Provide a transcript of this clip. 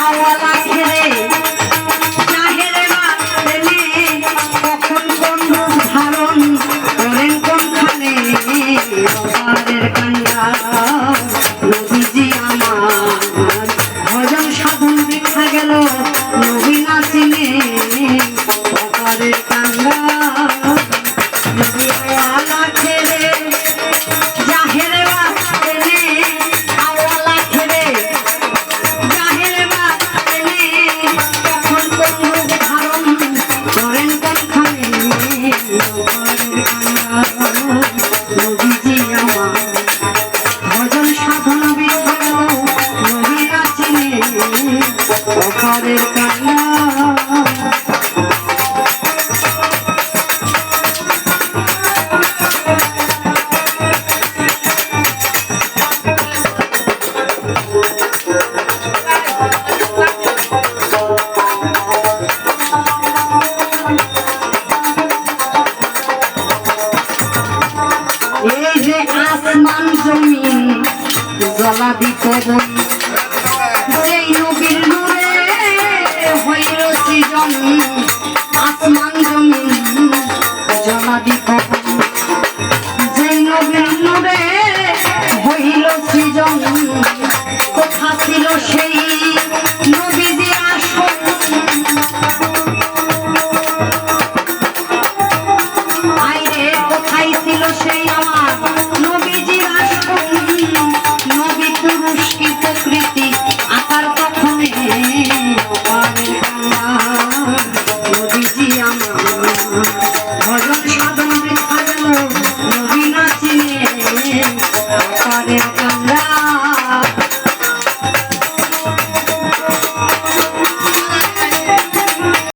আওয়ালা ছেড়ে চাহের বাসনে কখন কোন রূপ ধারণ করেন কোনখানে অপারের কান্ডা নবীজি আমার ভজন সাধন দেখা গেল নবী না চিনে অপারের কান্ডা নবী আওয়ালা ছেড়ে চাহের বাসনে আওয়ালা ছেড়ে চাহের বাসনে কখন কোন রূপ ধারণ করেন কোনখানে অপারের কান্ডা নবীজি আমার ভজন সাধন দেখা গেল নবী না চিনে অপারের কান্ডা এই যে আসমান জমিন জলাদি পবন